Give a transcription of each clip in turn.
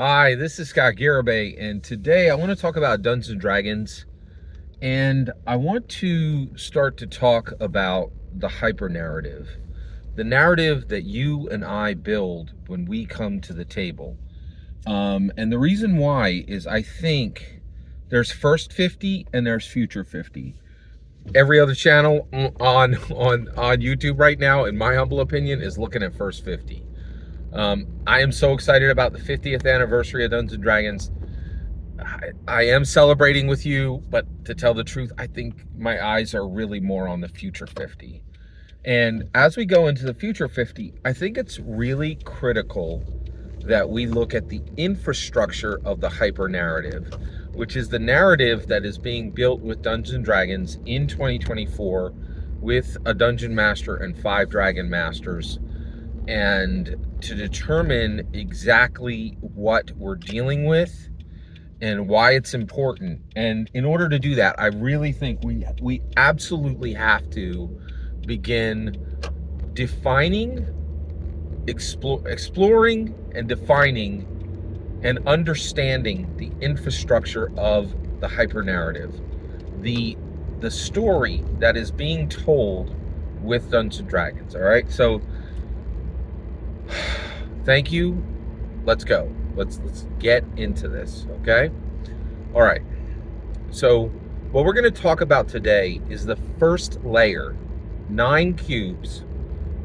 Hi, this is Scott Garibay, and today I want to talk about Dungeons and Dragons, and I want to start to talk about the hyper narrative, the narrative that you and I build when we come to the table. And the reason why is I think there's first 50 and there's future 50. Every other channel on YouTube right now, in my humble opinion, is looking at first 50. I am so excited about the 50th anniversary of Dungeons and Dragons. I am celebrating with you, but to tell the truth, I think my eyes are really more on the future 50. And as we go into the future 50, I think it's really critical that we look at the infrastructure of the hyper narrative, which is the narrative that is being built with Dungeons and Dragons in 2024 with a Dungeon Master and 5 Dragon Masters, and to determine exactly what we're dealing with and why it's important. And in order to do that, I really think we absolutely have to begin defining, exploring and defining and understanding the infrastructure of the hyper narrative, the story that is being told with Dungeons and Dragons. All right, so thank you. Let's go. Let's get into this, okay? All right. So what we're going to talk about today is the first layer, 9 cubes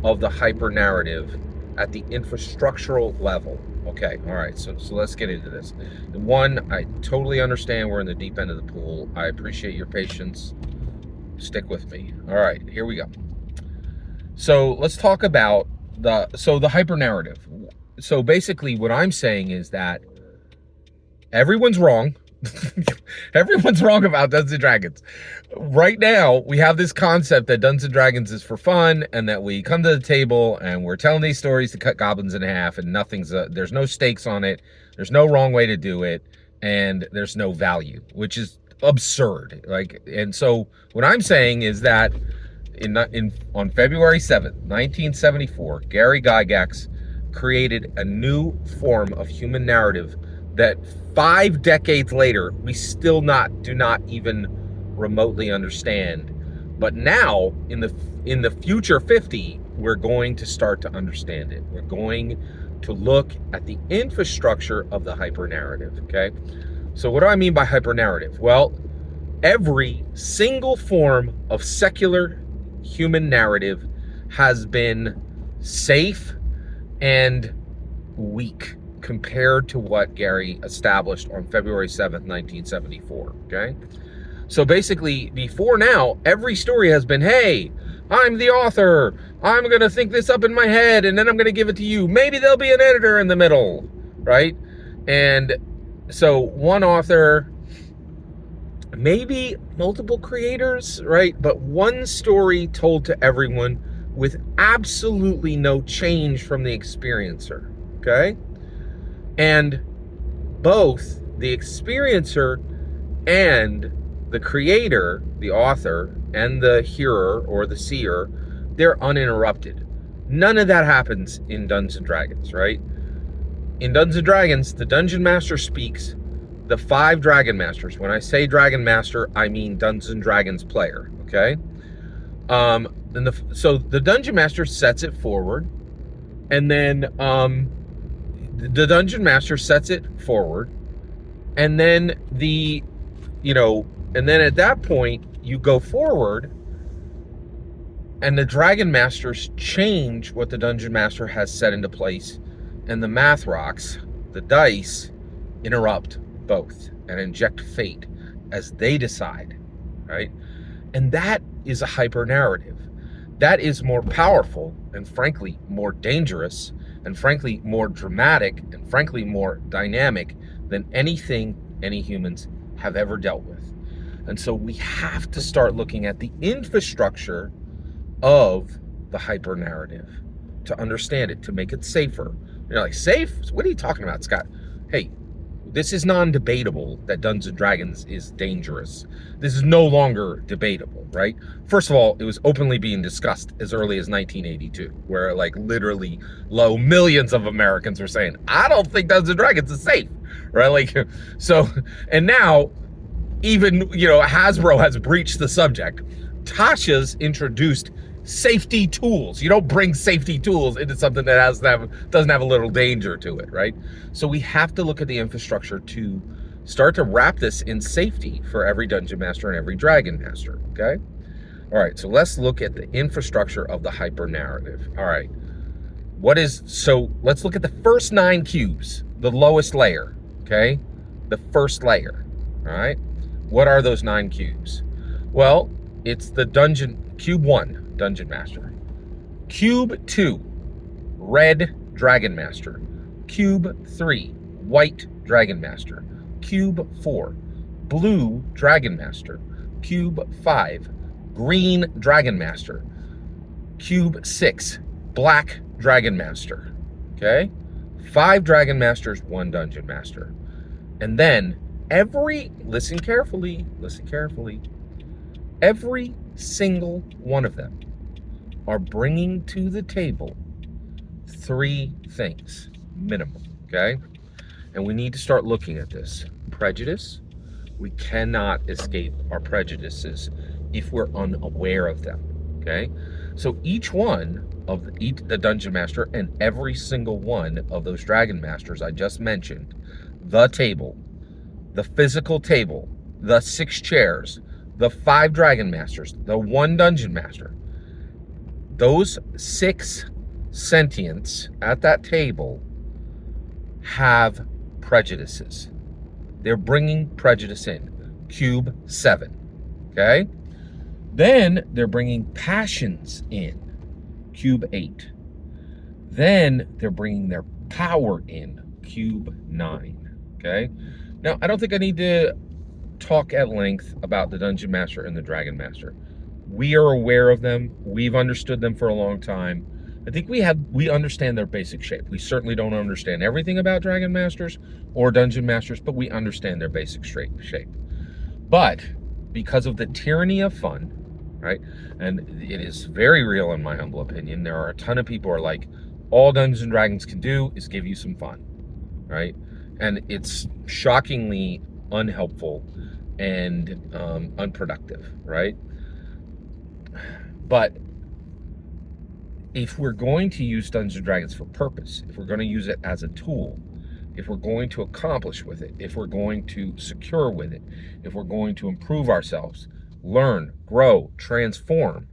of the hyper narrative at the infrastructural level. Okay. All right. So let's get into this. One, I totally understand we're in the deep end of the pool. I appreciate your patience. Stick with me. All right. Here we go. So let's talk about the hyper narrative. So basically what I'm saying is that everyone's wrong. Everyone's wrong about Dungeons and Dragons. Right now, we have this concept that Dungeons and Dragons is for fun, and that we come to the table and we're telling these stories to cut goblins in half, and there's no stakes on it, there's no wrong way to do it, and there's no value, which is absurd. And so what I'm saying is that on February 7th, 1974, Gary Gygax created a new form of human narrative that 5 decades later we still do not even remotely understand. But now in the future 50, we're going to start to understand it. We're going to look at the infrastructure of the hyper narrative. Okay, so what do I mean by hyper narrative? Well, every single form of secular human narrative has been safe and weak compared to what Gary established on February 7th, 1974, okay? So basically, before now, every story has been, hey, I'm the author, I'm gonna think this up in my head, and then I'm gonna give it to you. Maybe there'll be an editor in the middle, right? And so one author, maybe multiple creators, right? But one story told to everyone with absolutely no change from the experiencer, okay? And both the experiencer and the creator, the author, and the hearer or the seer, they're uninterrupted. None of that happens in Dungeons and Dragons, right? In Dungeons and Dragons, the Dungeon Master speaks, the 5 Dragon Masters. When I say Dragon Master, I mean Dungeons and Dragons player, okay? So the Dungeon Master sets it forward, and then the Dungeon Master sets it forward, and then and then at that point you go forward, and the Dragon Masters change what the Dungeon Master has set into place, and the math rocks, the dice, interrupt both and inject fate as they decide, right? And that is a hyper narrative. That is more powerful and frankly more dangerous and frankly more dramatic and frankly more dynamic than anything any humans have ever dealt with. And so we have to start looking at the infrastructure of the hyper narrative to understand it, to make it safer. You're like, safe? What are you talking about, Scott? Hey, this is non-debatable that Dungeons and Dragons is dangerous. This is no longer debatable, right? First of all, it was openly being discussed as early as 1982, where like literally millions of Americans were saying, I don't think Dungeons and Dragons is safe, right? Like, so, and now even, Hasbro has breached the subject. Tasha's introduced safety tools. You don't bring safety tools into something that doesn't have a little danger to it, right? So we have to look at the infrastructure to start to wrap this in safety for every dungeon master and every dragon master, okay? All right, so let's look at the infrastructure of the hyper narrative. All right, so let's look at the first 9 cubes, the lowest layer, okay? The first layer, all right? What are those 9 cubes? Well, it's the cube 1, Dungeon Master. Cube 2, Red Dragon Master. Cube 3, White Dragon Master. Cube 4, Blue Dragon Master. Cube 5, Green Dragon Master. Cube 6, Black Dragon Master. Okay? 5 Dragon Masters, 1 Dungeon Master. And then listen carefully, every single one of them are bringing to the table 3 things, minimum, okay? And we need to start looking at this. Prejudice. We cannot escape our prejudices if we're unaware of them, okay? So each one of the Dungeon Master and every single one of those Dragon Masters I just mentioned, the table, the physical table, the 6 chairs, the 5 Dragon Masters, the 1 Dungeon Master, those 6 sentients at that table have prejudices. They're bringing prejudice in. Cube 7, okay? Then they're bringing passions in. Cube 8. Then they're bringing their power in. Cube 9, okay? Now, I don't think I need to talk at length about the Dungeon Master and the Dragon Master. We are aware of them. We've understood them for a long time. I think we understand their basic shape. We certainly don't understand everything about Dragon Masters or Dungeon Masters, but we understand their basic shape. But because of the tyranny of fun, right? And it is very real in my humble opinion. There are a ton of people who are like, all Dungeons and Dragons can do is give you some fun, right? And it's shockingly unhelpful and unproductive, right? But if we're going to use Dungeons and Dragons for purpose, if we're going to use it as a tool, if we're going to accomplish with it, if we're going to secure with it, if we're going to improve ourselves, learn, grow, transform,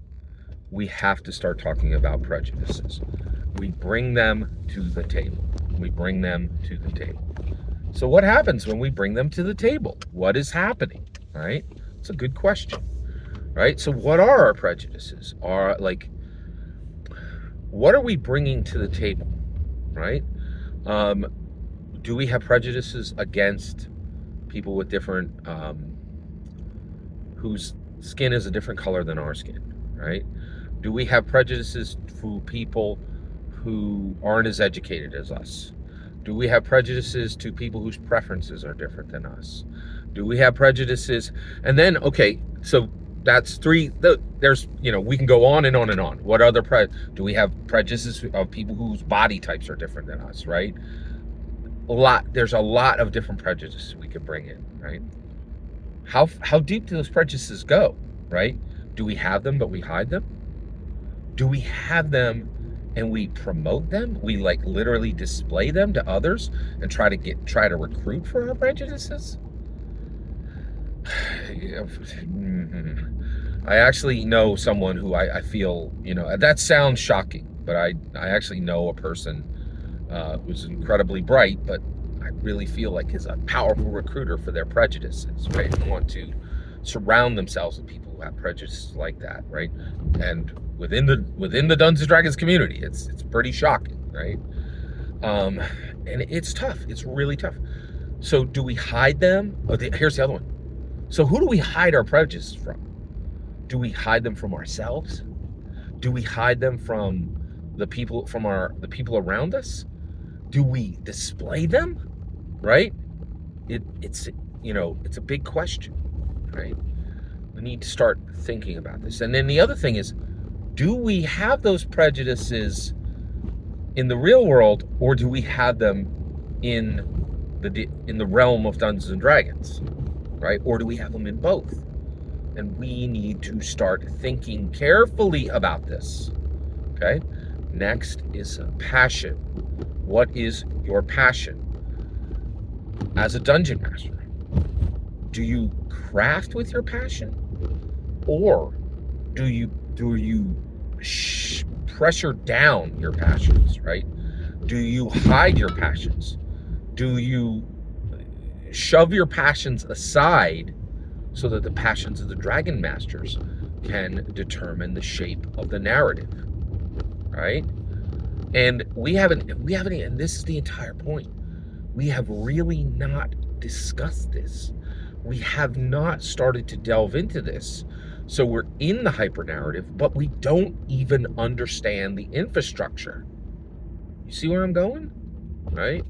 we have to start talking about prejudices. We bring them to the table. We bring them to the table. So what happens when we bring them to the table? What is happening, right? It's a good question, right? So what are our prejudices? What are we bringing to the table, right? Do we have prejudices against people with different, whose skin is a different color than our skin, right? Do we have prejudices for people who aren't as educated as us? Do we have prejudices to people whose preferences are different than us? Do we have prejudices? And then, okay, so that's 3. There's, we can go on and on and on. What other do we have prejudices of people whose body types are different than us, right? There's a lot of different prejudices we could bring in, right? How deep do those prejudices go, right? Do we have them but we hide them? Do we have them and we promote them? We literally display them to others and try to recruit for our prejudices? I actually know someone who I feel, that sounds shocking, but I actually know a person who's incredibly bright, but I really feel like is a powerful recruiter for their prejudices, right? They want to surround themselves with people who have prejudices like that, right? And within the Dungeons and Dragons community, it's pretty shocking, right? And it's tough. It's really tough. So do we hide them? Here's the other one. So who do we hide our prejudices from? Do we hide them from ourselves? Do we hide them from the people around us? Do we display them? Right? it's it's a big question, right? We need to start thinking about this. And then the other thing is, do we have those prejudices in the real world, or do we have them in the realm of Dungeons and Dragons, right? Or do we have them in both? And we need to start thinking carefully about this. Okay. Next is passion. What is your passion as a dungeon master? Do you craft with your passion, or do you pressure down your passions, right? Do you hide your passions? Do you shove your passions aside so that the passions of the Dragon Masters can determine the shape of the narrative, right? And we haven't, and this is the entire point, we have really not discussed this. We have not started to delve into this. So we're in the hyper narrative, but we don't even understand the infrastructure. You see where I'm going, right?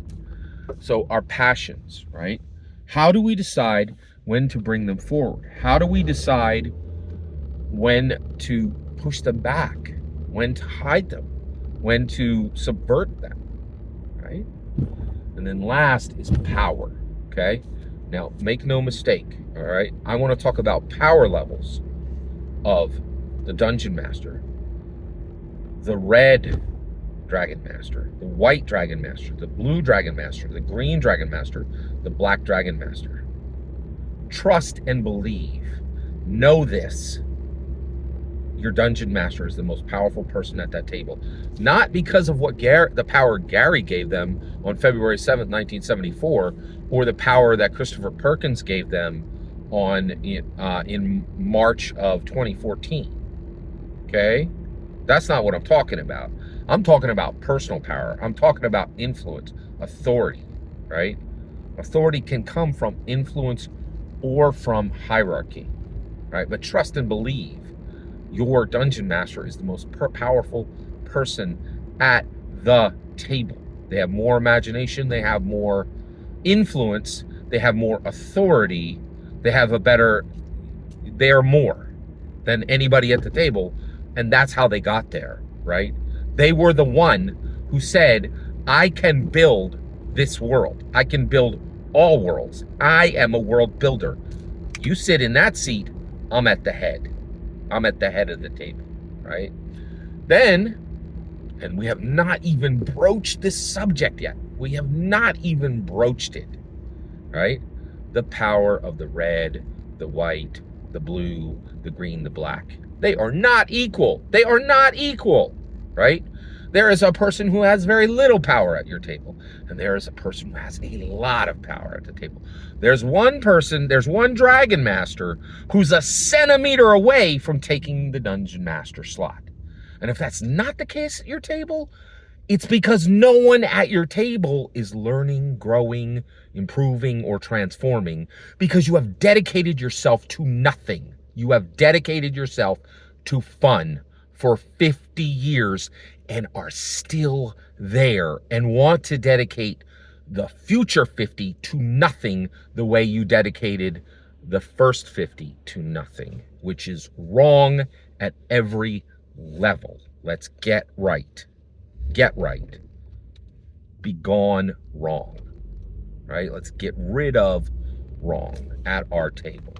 So our passions, right? How do we decide when to bring them forward? How do we decide when to push them back, when to hide them, when to subvert them, right? And then last is power, okay? Now, make no mistake, all right? I want to talk about power levels of the Dungeon Master, the red Dragon Master, the white Dragon Master, the blue Dragon Master, the green Dragon Master, the black Dragon Master. Trust and believe. Know this. Your Dungeon Master is the most powerful person at that table. Not because of what the power Gary gave them on February 7th, 1974, or the power that Christopher Perkins gave them in March of 2014. Okay? That's not what I'm talking about. I'm talking about personal power. I'm talking about influence, authority, right? Authority can come from influence or from hierarchy, right? But trust and believe. Your Dungeon Master is the most powerful person at the table. They have more imagination. They have more influence. They have more authority. They are more than anybody at the table. And that's how they got there, right? They were the one who said, I can build this world. I can build all worlds. I am a world builder. You sit in that seat, I'm at the head. I'm at the head of the table, right? Then, and we have not even broached this subject yet. We have not even broached it, right? The power of the red, the white, the blue, the green, the black. They are not equal. They are not equal, right? There is a person who has very little power at your table, and there is a person who has a lot of power at the table. There's one Dragon Master who's a centimeter away from taking the Dungeon Master slot. And if that's not the case at your table, it's because no one at your table is learning, growing, improving, or transforming, because you have dedicated yourself to nothing. You have dedicated yourself to fun for 50 years and are still there and want to dedicate the future 50 to nothing the way you dedicated the first 50 to nothing, which is wrong at every level. Let's get right. Get right. Be gone wrong, right? Let's get rid of wrong at our table.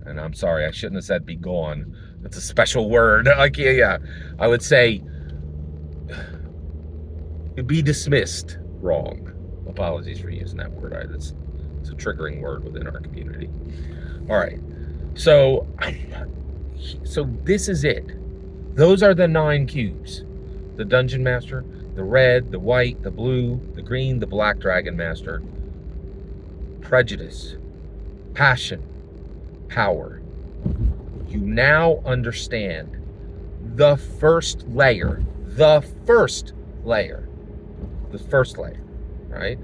And I'm sorry, I shouldn't have said be gone. That's a special word. Like, yeah. I would say be dismissed wrong. Apologies for using that word. It's a triggering word within our community. All right. So this is it. Those are the 9 cues. The Dungeon Master, the red, the white, the blue, the green, the black Dragon Master. Prejudice, passion, power. You now understand the first layer, right?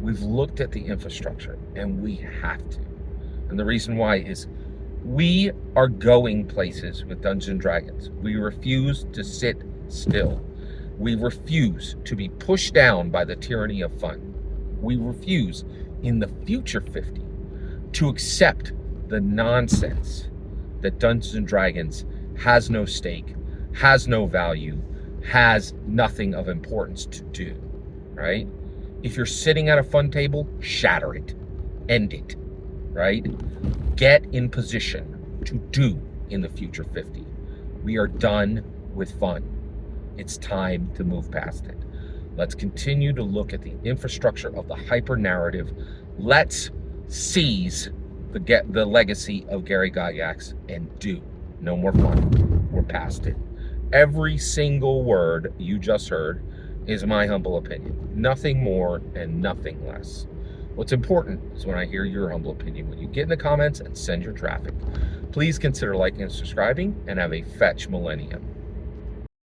We've looked at the infrastructure, and we have to. And the reason why is we are going places with Dungeons and Dragons. We refuse to sit still. We refuse to be pushed down by the tyranny of fun. We refuse. in the future 50 to accept the nonsense that Dungeons and Dragons has no stake, has no value, has nothing of importance to do, right? If you're sitting at a fun table, shatter it, end it, right? Get in position to do in the future 50. We are done with fun. It's time to move past it. Let's continue to look at the infrastructure of the hyper narrative. Let's seize the legacy of Gary Gygax and do. No more fun. We're past it. Every single word you just heard is my humble opinion. Nothing more and nothing less. What's important is when I hear your humble opinion, when you get in the comments and send your traffic. Please consider liking and subscribing, and have a fetch millennium.